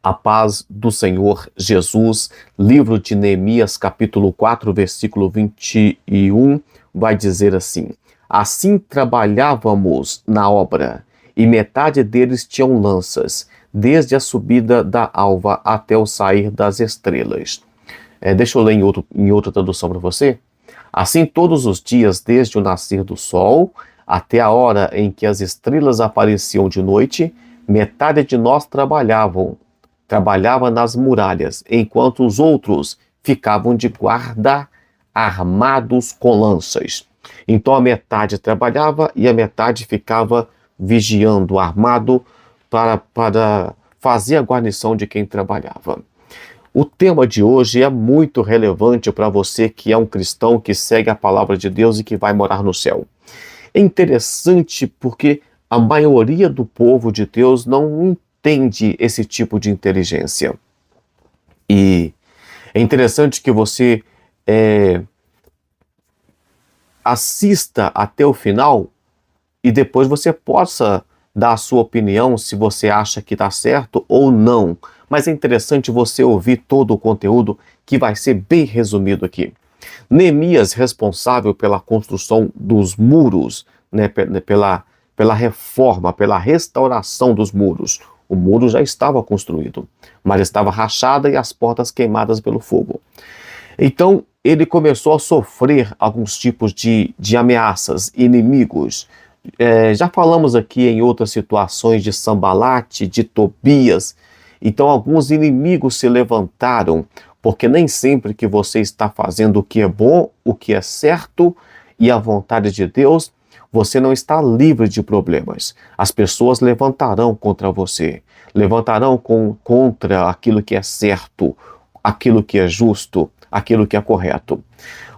A paz do Senhor Jesus, livro de Neemias, capítulo 4, versículo 21, vai dizer assim: Assim trabalhávamos na obra, e metade deles tinham lanças, desde a subida da alva até o sair das estrelas. Deixa eu ler em outra tradução para você. Assim, todos os dias, desde o nascer do sol até a hora em que as estrelas apareciam de noite, metade de nós trabalhava nas muralhas, enquanto os outros ficavam de guarda armados com lanças. Então a metade trabalhava e a metade ficava vigiando, armado, para fazer a guarnição de quem trabalhava. O tema de hoje é muito relevante para você que é um cristão que segue a palavra de Deus e que vai morar no céu. É interessante porque a maioria do povo de Deus não entende esse tipo de inteligência. E é interessante que você assista até o final e depois você possa dar a sua opinião se você acha que está certo ou não. Mas é interessante você ouvir todo o conteúdo que vai ser bem resumido aqui. Neemias, responsável pela construção dos muros, né, pela reforma, pela restauração dos muros. O muro já estava construído, mas estava rachado e as portas queimadas pelo fogo. Então, ele começou a sofrer alguns tipos de ameaças, inimigos. Já falamos aqui em outras situações de Sambalate, de Tobias. Então, alguns inimigos se levantaram, porque nem sempre que você está fazendo o que é bom, o que é certo e a vontade de Deus, você não está livre de problemas. As pessoas levantarão contra você, levantarão contra aquilo que é certo, aquilo que é justo, aquilo que é correto.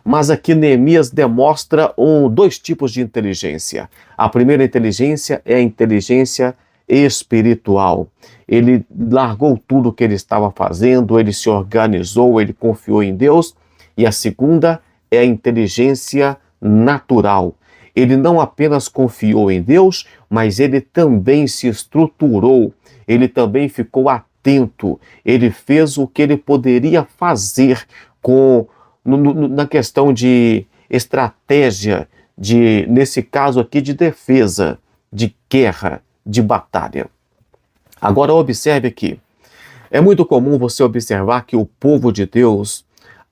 Mas aqui Neemias demonstra dois tipos de inteligência. A primeira inteligência é a inteligência espiritual. Ele largou tudo o que ele estava fazendo, ele se organizou, ele confiou em Deus. E a segunda é a inteligência natural. Ele não apenas confiou em Deus, mas ele também se estruturou, ele também ficou atento, ele fez o que ele poderia fazer na questão de estratégia, nesse caso aqui, de defesa, de guerra, de batalha. Agora observe aqui, é muito comum você observar que o povo de Deus,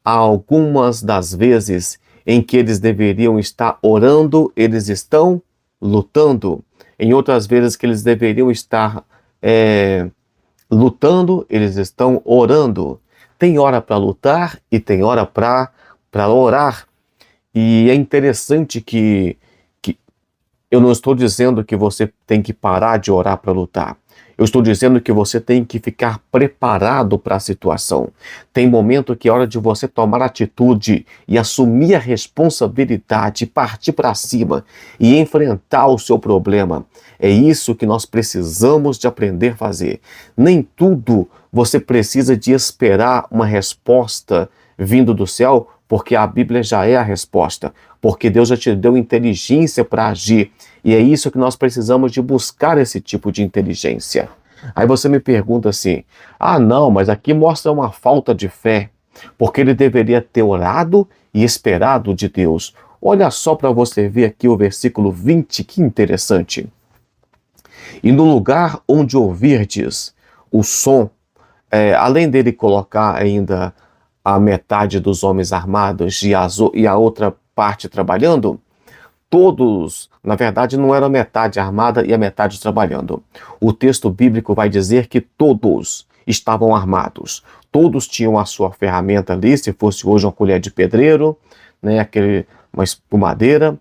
algumas das vezes em que eles deveriam estar orando, eles estão lutando. Em outras vezes que eles deveriam estar lutando, eles estão orando. Tem hora para lutar e tem hora para orar. E é interessante que eu não estou dizendo que você tem que parar de orar para lutar. Eu estou dizendo que você tem que ficar preparado para a situação. Tem momento que é hora de você tomar atitude e assumir a responsabilidade, partir para cima e enfrentar o seu problema. É isso que nós precisamos de aprender a fazer. Nem tudo você precisa de esperar uma resposta vindo do céu, porque a Bíblia já é a resposta, porque Deus já te deu inteligência para agir, e é isso que nós precisamos de buscar, esse tipo de inteligência. Aí você me pergunta assim, não, mas aqui mostra uma falta de fé, porque ele deveria ter orado e esperado de Deus. Olha só para você ver aqui o versículo 20, que interessante. E no lugar onde ouvirdes o som, além dele colocar ainda a metade dos homens armados e a outra parte trabalhando, todos, na verdade, não era a metade armada e a metade trabalhando. O texto bíblico vai dizer que todos estavam armados. Todos tinham a sua ferramenta ali, se fosse hoje uma colher de pedreiro, né, uma espumadeira,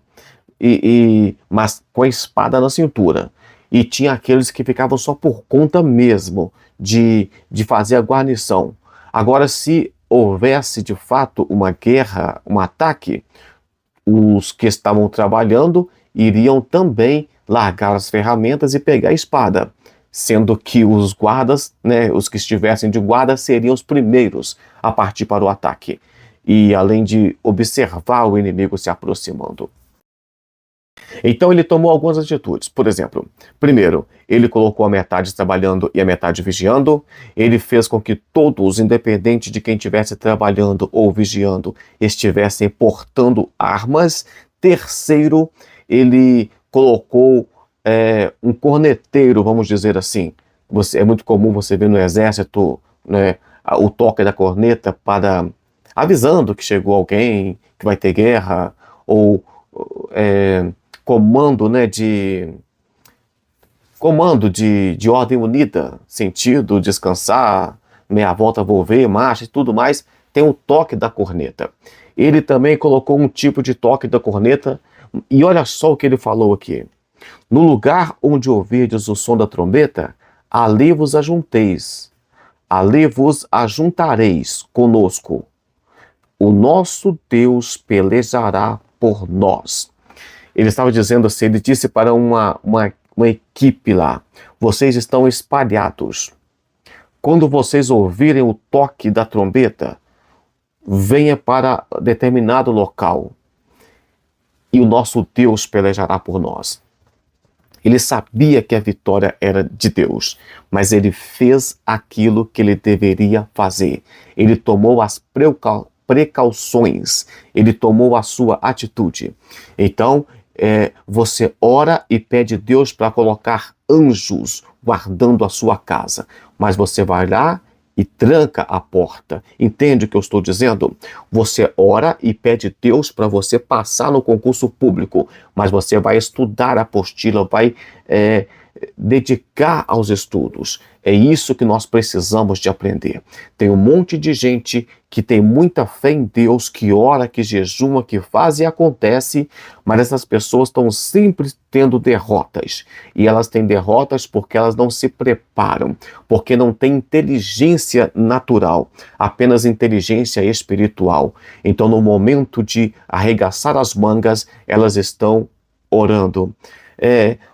mas com a espada na cintura. E tinha aqueles que ficavam só por conta mesmo de fazer a guarnição. Agora, se houvesse de fato uma guerra, um ataque, os que estavam trabalhando iriam também largar as ferramentas e pegar a espada, sendo que os guardas, né, os que estivessem de guarda, seriam os primeiros a partir para o ataque, e além de observar o inimigo se aproximando. Então ele tomou algumas atitudes. Por exemplo, primeiro, ele colocou a metade trabalhando e a metade vigiando. Ele fez com que todos, independente de quem estivesse trabalhando ou vigiando, estivessem portando armas. Terceiro, ele colocou um corneteiro, vamos dizer assim. É muito comum você ver no exército, né, o toque da corneta para avisando que chegou alguém, que vai ter guerra, ou comando, né, de ordem unida, sentido, descansar, meia volta, volver, marcha e tudo mais, tem o toque da corneta. Ele também colocou um tipo de toque da corneta, e olha só o que ele falou aqui. No lugar onde ouvirdes o som da trombeta, ali vos ajunteis, ali vos ajuntareis conosco. O nosso Deus pelejará por nós. Ele estava dizendo assim, ele disse para uma equipe lá, vocês estão espalhados. Quando vocês ouvirem o toque da trombeta, venha para determinado local e o nosso Deus pelejará por nós. Ele sabia que a vitória era de Deus, mas ele fez aquilo que ele deveria fazer. Ele tomou as precauções, ele tomou a sua atitude. Então, você ora e pede Deus para colocar anjos guardando a sua casa, mas você vai lá e tranca a porta. Entende o que eu estou dizendo? Você ora e pede Deus para você passar no concurso público, mas você vai estudar a apostila, vai dedicar aos estudos. É isso que nós precisamos de aprender. Tem um monte de gente que tem muita fé em Deus, que ora, que jejuma, que faz e acontece, mas essas pessoas estão sempre tendo derrotas. E elas têm derrotas porque elas não se preparam, porque não têm inteligência natural, apenas inteligência espiritual. Então, no momento de arregaçar as mangas, elas estão orando.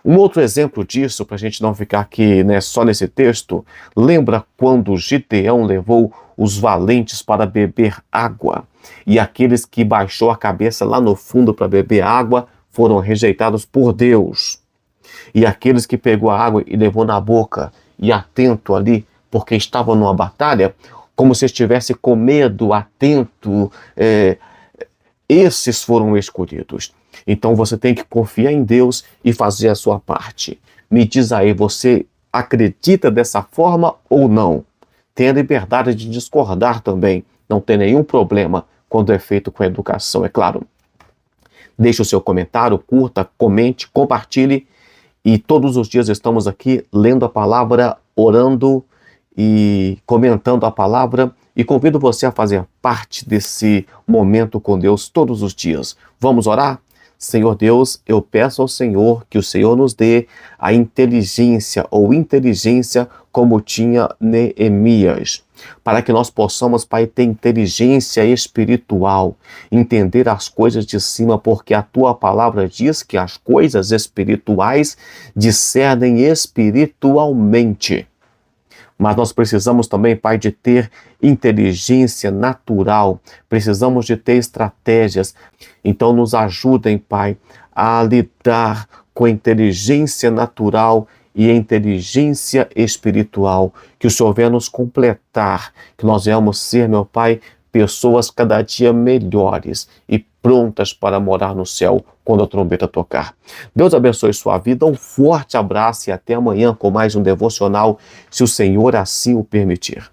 Um outro exemplo disso, para a gente não ficar aqui, né, só nesse texto, lembra quando Gideão levou os valentes para beber água e aqueles que baixou a cabeça lá no fundo para beber água foram rejeitados por Deus, e aqueles que pegou a água e levou na boca e atento ali, porque estavam numa batalha, como se estivesse com medo, atento, esses foram escolhidos. Então você tem que confiar em Deus e fazer a sua parte. Me diz aí, você acredita dessa forma ou não? Tenha liberdade de discordar também. Não tem nenhum problema quando é feito com educação, é claro. Deixe o seu comentário, curta, comente, compartilhe. E todos os dias estamos aqui lendo a palavra, orando e comentando a palavra. E convido você a fazer parte desse momento com Deus todos os dias. Vamos orar? Senhor Deus, eu peço ao Senhor que o Senhor nos dê a inteligência ou inteligência como tinha Neemias, para que nós possamos, Pai, ter inteligência espiritual, entender as coisas de cima, porque a Tua palavra diz que as coisas espirituais discernem espiritualmente. Mas nós precisamos também, Pai, de ter inteligência natural, precisamos de ter estratégias. Então nos ajudem, Pai, a lidar com a inteligência natural e a inteligência espiritual. Que o Senhor venha nos completar, que nós venhamos ser, meu Pai, pessoas cada dia melhores e prontas para morar no céu quando a trombeta tocar. Deus abençoe sua vida, um forte abraço e até amanhã com mais um devocional, se o Senhor assim o permitir.